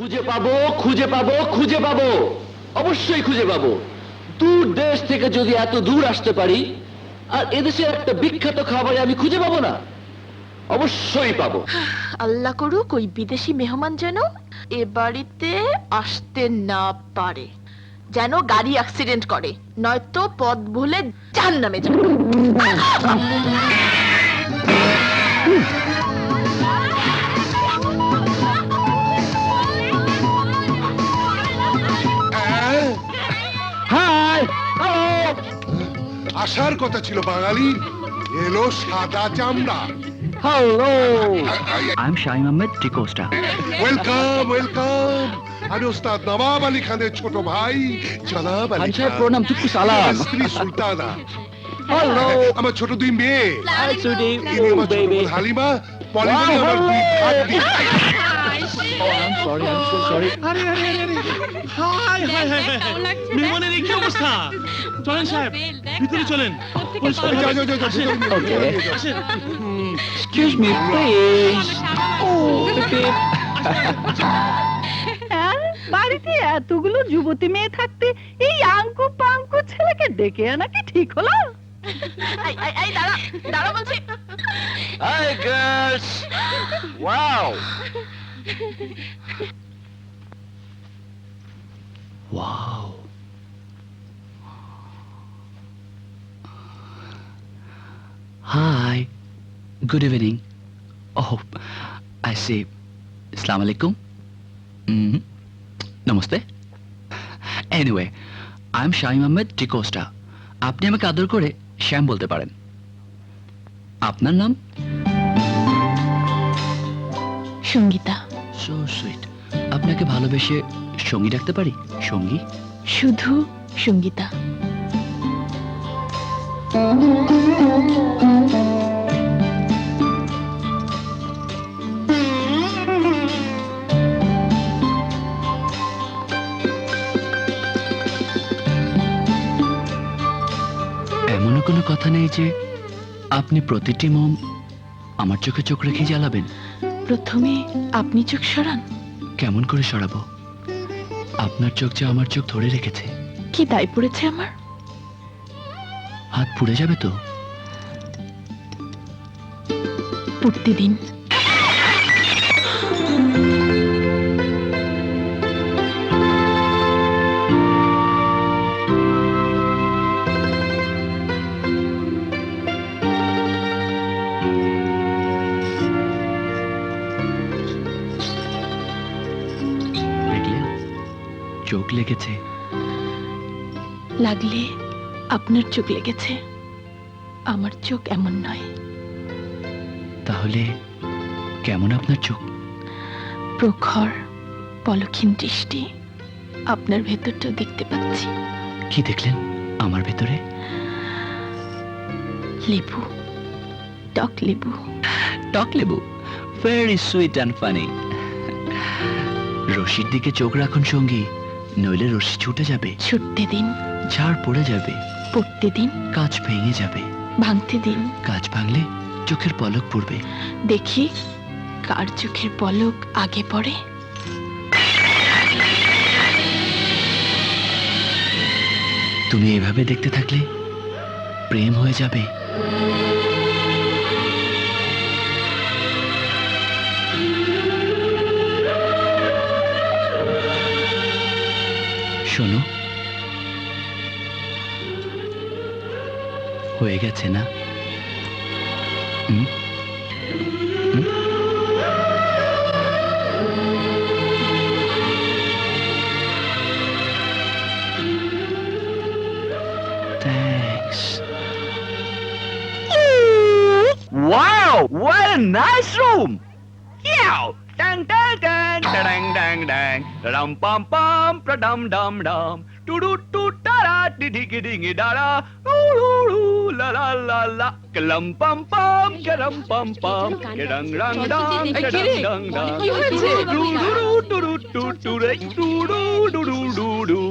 খুঁজে পাবো, খুঁজে পাবো, খুঁজে পাবো, অবশ্যই খুঁজে পাবো। দূর দেশ থেকে যদি এত দূর আসতে পারি, আর এদেশের একটা বিখ্যাত খাবারে আমি খুঁজে পাবো না? অবশ্যই পাবো। আল্লাহ করুক ওই বিদেশি মেহমান যেন এ বাড়িতে আসতে না পারে, যেন গাড়ি অ্যাক্সিডেন্ট করে, নয়তো পথ ভুলে জাহান্নামে যাবে। Hi, hello. আসার কথা ছিল বাঙালি, এলো সাদা চামড়া। Hello. I'm Shaim Ahmed D'Costa. Welcome welcome. আমি ওস্তাদ নবাব আলী খানের ছোট ভাই জনাব আলী খান সাহেব, খান। প্রণাম, চুক্কু সালাম। স্ত্রী সুলতানা। হ্যালো। আমার ছোট দুই মেয়ে, হাই সুডি, ইনি আমার ছোট বেবি। বোন হালিমা, পলিমনি আমার দুই ভাগ্নি। I'm sorry, I'm so sorry. আরে আরে আরে আরে হাই হাই হাই হাই মেহমানের এই কি অবস্থা? চলেন সাহেব, ভিতরে চলেন। পরিষ্কার যাও, হবে। যাও, যাও, যাও, আসেন, ভিতরে নিয়ে যাও, ভিতরে নিয়ে যাও। আসেন। Excuse me, please. Oh, baby. হ্যাঁ, বাড়িতে এতগুলো যুবতী মেয়ে থাকতে এই আঙ্কু পাঙ্কু ছেলেকে ডেকে আনা কি ঠিক হলো? এই দাঁড়া দাঁড়া বলছি। Hi, girls. Wow. Wow. Hi. Good evening. Oh, I see. Assalamu alaikum. Namaste. Anyway, I'm Shaim Ahmed D'Costa. আপনি আমাকে আদর করে শ্যাম বলতে পারেন। আপনার নাম? সঙ্গীতা। So sweet. আপনাকে ভালোবেসে সঙ্গী ডাকতে পারি? সঙ্গী? শুধু সঙ্গীতা। এমনও কোনো কথা নেই যে আপনি প্রতিটি মোম আমার চোখে চোখ রেখে জ্বালাবেন? প্রথমে আপনি চোখ সরান। কেমন করে সরাবো? আপনার চোখ যে আমার চোখ ধরে রেখেছে। কি দায় পড়েছে আমার? হাত পুড়ে যাবে তো? পড়তে দিন। দেখলে, চোখ লেগেছে। লাগলে আপনার চোখ লেগেছে, আমার চোখ এমন নয়। তাহলে কেমন আপনার চোখ? প্রখর পলক্ষীন দৃষ্টি, আপনার ভেতরটা দেখতে পাচ্ছি। কি দেখলেন আমার ভেতরে? লেবু, টক লেবু। টক লেবু। Very sweet and funny. রশির দিকে চোখ রাখুন সঙ্গী, নইলে রশি ছুটে যাবে। ছুটতে দিন। ঝাড় পড়ে যাবে। পড়তে দিন। কাঁচ ভেঙে যাবে। ভাঙতে দিন। কাঁচ ভাঙলে চোখের পলক পড়বে। দেখি কার চোখের পলক আগে পড়ে। তুমি এভাবে দেখতে থাকলে প্রেম হয়ে যাবে। শোনো, হয়ে গেছে না? হুম? হুম? Thanks. Wow, what a nice room. Yow! Dang dang dang dang dang dang dum pam pam dum dum dum do do do da da di di ding da da la la la la kalam pam pam kalam pam pam kadang rang dang kadang dang dang কি হয়েছে? do do do do do do do do do do.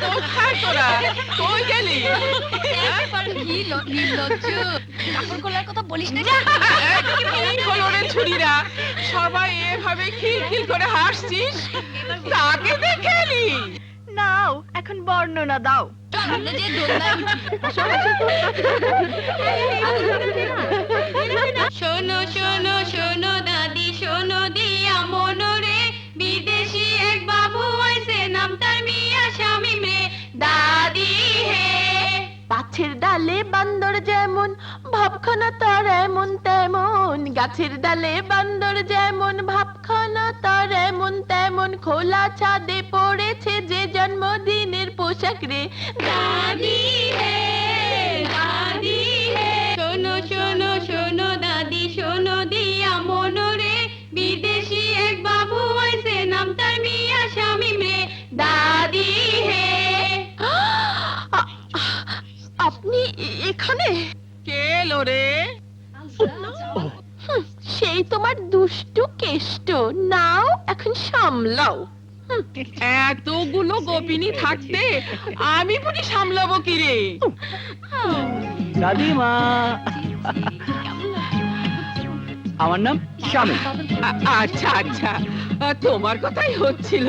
কোথায় তোরা কই গেলি কথা বলিস না কলরের ছুরিরা সবাই এভাবে খিলখিল করে হাসছিস তাকে দেখে এলি নাও এখন বর্ণনা দাও। আমরা যে দোলনায় শোনো শোনো শোনো দাদি শোনো দিয়া মনোরে বিদেশি এক বাবু আইছে নাম তার মিয়া শামিম রে দাদি হে। গাছের ডালে বান্দর যেমন ভাবখানা তার এমন তেমন, গাছের ডালে বান্দর যেমন ভাবখানা তার এমন তেমন, খোলা ছাদে পড়েছে যে জন্মদিনের পোশাক রে দাদি হে দাদি হে। শোনো শোনো শোনো দাদি শোনো দিয়া মনোরে বিদেশি এক বাবু আইছে নাম তার মিয়া শামিম রে দাদি হে। আপনি এখানে? কে এলো রে সেই তোমার দুষ্টু কেষ্ট, নাও এখন সামলাও। এতগুলো গোপিনী থাকতে আমি বুঝি সামলাবো কি রে দাদিমা আমার নাম শামিম। আচ্ছা আচ্ছা তোমার কথাই হচ্ছিল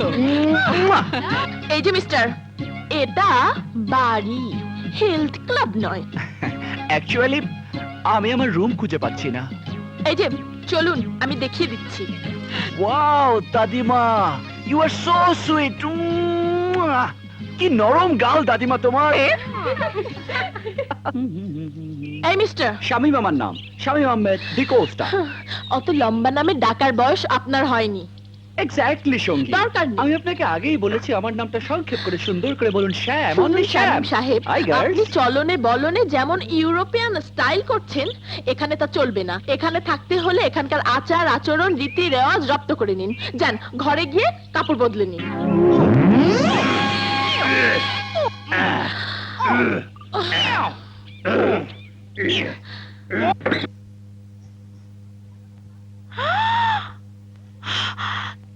এই যে মিস্টার, এটা বাড়ি, হেলথ ক্লাব নয়। অ্যাকচুয়ালি আমি আমার রুম খুঁজে পাচ্ছি না। এই যে চলুন আমি দেখিয়ে দিচ্ছি। ওয়াও দাদিমা, ইউ আর সো সুইট। কি নরম গাল দাদিমা তোমার। এই মিস্টার, শামিম আমার নাম, শামিম আহমেদ দি কোস্টা। অত লম্বা নামে ডাকার বয়স আপনার হয়নি। এক্স্যাক্টলি সঙ্গী, দরকার নেই। আমি আপনাকে আগেই বলেছি আমার নামটা সংক্ষেপ করে সুন্দর করে বলুন শ্যাম। শুনুন অনলি শ্যাম শামীম সাহেব, হাই গার্লস। আপনি চলনে বলনে যেমন ইউরোপিয়ান স্টাইল করছেন, এখানে তা চলবে না। এখানে থাকতে হলে এখানকার আচার আচরণ রীতি রেওয়াজ রপ্ত করে নিন। যান ঘরে গিয়ে কাপড় বদলে নিন।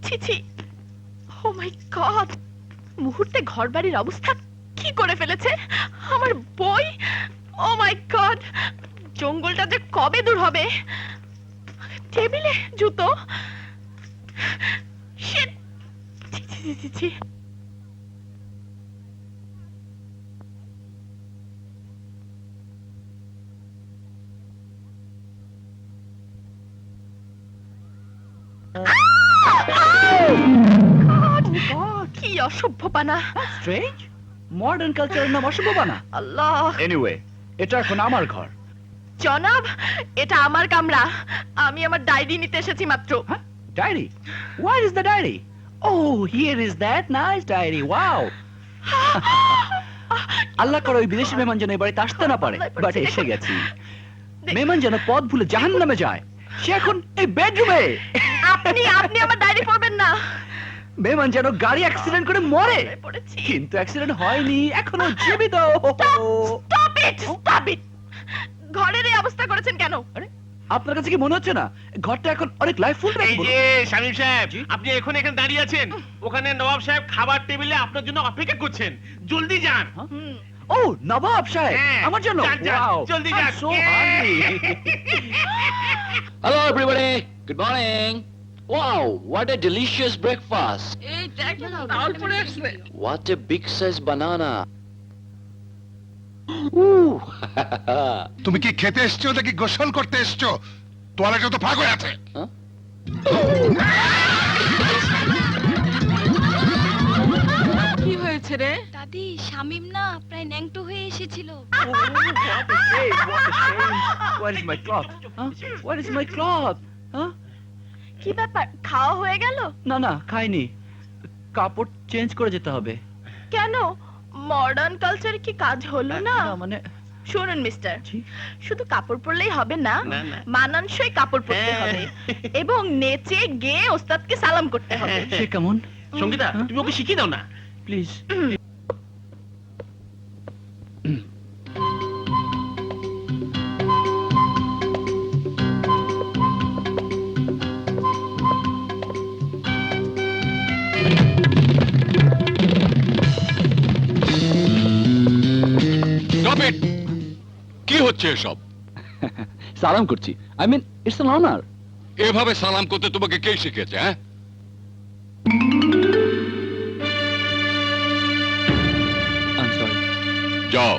ছি ছি, ও মাই গড, মুহূর্তে ঘরবাড়ির অবস্থা কি করে ফেলেছে আমার বই। ও মাই গড, জঙ্গলটা যে কবে দূর হবে। টেবিলে জুতো, শিট, ছি ছি ছি ছি। কি অসভ্যপানা। স্ট্রেঞ্জ, মডার্ন কালচারের নাম অসভ্যবানা। আল্লাহ। এনিওয়ে, এটা এখন আমার ঘর। জনাব, এটা আমার কামরা, আমি আমার ডায়েরি নিতে এসেছি মাত্র। Diary? Where is the diary? Oh, here is that nice diary. Wow. Allah করে ওই বিদেশি মেহমান যেন এই বাড়িতে আসতে না পারে, বাট এসে গেছি। মেহমান যেন পথ ভুলে জাহান্নামে যায়, সে এখন এই বেডরুমে। আপনি আপনি আমার ডায়েরি পড়বেন না। মেহমান যেন গাড়ি অ্যাক্সিডেন্ট করে মরে, পড়েছি। কিন্তু অ্যাক্সিডেন্ট হয়নি, এখনো জীবিত। Stop it, stop it. ঘরের এই অবস্থা করেছেন কেন? আরে, আপনার কাছে কি মনে হচ্ছে না ঘরটা এখন অনেক লাইফ ফুল? এই যে শামীম সাহেব, আপনি এখন এখানে দাঁড়িয়ে আছেন, ওখানে নবাব সাহেব খাবার টেবিলে আপনার জন্য অপেক্ষা করছেন, জলদি যান। ও নবাব সাহেব, হ্যাঁ, আমার জন্য? যান, যান, Wow, জলদি I'm যান। so hungry. Hello everybody, good morning. Wow, what a delicious breakfast. এই দেখ তাল পড়ে আসছে What a big size banana. Ooh. তুমি কি খেতে এসছো নাকি গোসল করতে এসছো? তোয়ালেটা তো ফাঁক হয়ে আছে। Huh? কি হয়েছে রে দাদি শামিম না প্রায় ন্যাংটো হয়ে এসেছিল। Oh, what a shame, what a shame. Where is my cloth? Huh? Where is my cloth? Huh? কি ব্যাপার, খাওয়া হয়ে গেল? না না, খাইনি, কাপড় চেঞ্জ করে যেতে হবে। কেন, মডার্ন কালচার কি কাজ হলো না? মানে শুনুন মিস্টার, জি? শুধু কাপড় পরলেই হবে না, না, না। মানানসই কাপড় পরতে হ্যাঁ। হবে এবং নেচে গেয়ে ওস্তাদকে সালাম করতে হবে। সে কেমন? সঙ্গীতা, তুমি ওকে শিখিয়ে দাও না। প্লিজ। Stop it! কি হচ্ছে এসব? সালাম করছি, I mean it's an honour. এভাবে সালাম করতে তোমাকে কে শিখেছে? হ্যাঁ, আই এম সরি। যাও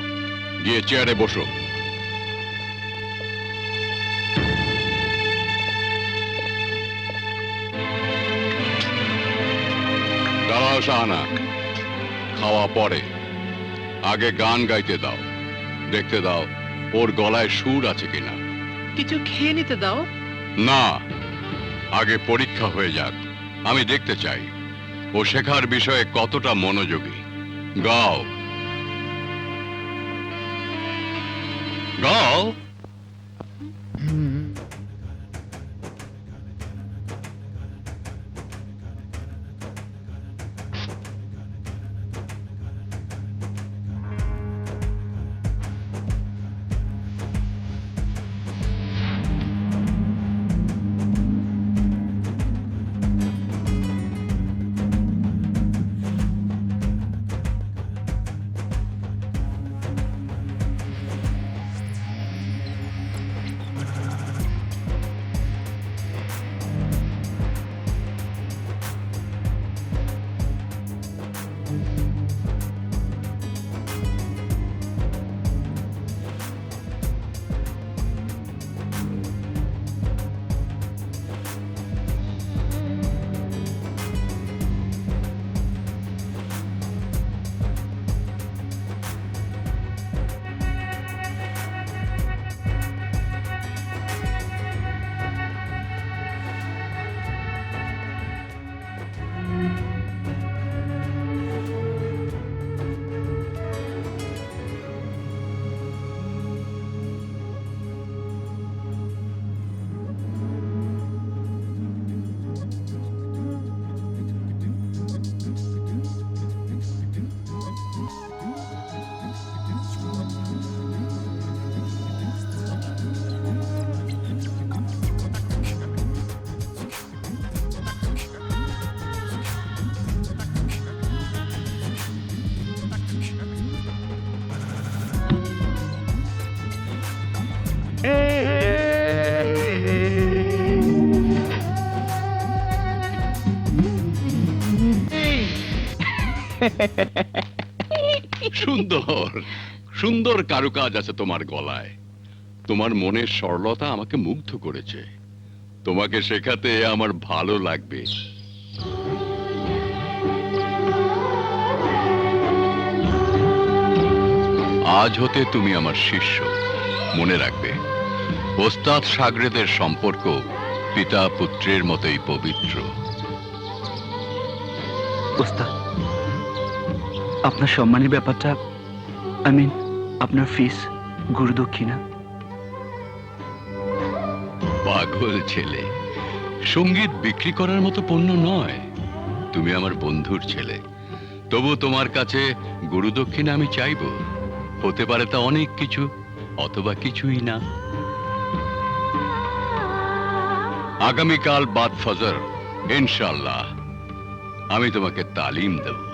গিয়ে চেয়ারে বসো। দাঁড়াও শাহানা, খাওয়া পরে, আগে গান গাইতে দাও, দেখতে দাও ওর গলায় সুর আছে কিনা। কিছু খেয়ে নিতে দাও। না, আগে পরীক্ষা হয়ে যাক, আমি দেখতে চাই ও শেখার বিষয়ে কতটা মনোযোগী। গাও গাও। সুন্দর সুন্দর কারুকাজ আছে তোমার গলায়। তোমার মনের সরলতা আমাকে মুগ্ধ করেছে। তোমাকে শেখাতে আমার ভালো লাগবে। আজ হতে তুমি আমার শিষ্য। মনে রাখবে, ওস্তাদ শাগরেদের সম্পর্ক পিতা পুত্রের মতোই পবিত্র। ওস্তাদ, আপনার সম্মানের ব্যাপারটা, আই মিন আপনার ফিস, গুরুদক্ষিণা। পাগল ছেলে, সঙ্গীত বিক্রি করার মতো পণ্য নয়। তুমি আমার বন্ধুর ছেলে, তবু তোমার কাছে গুরুদক্ষিণা আমি চাইব। হতে পারে তা অনেক কিছু, অথবা কিছুই না। আগামীকাল বাদ ফজর ইনশাআল্লাহ আমি তোমাকে তালিম দেব।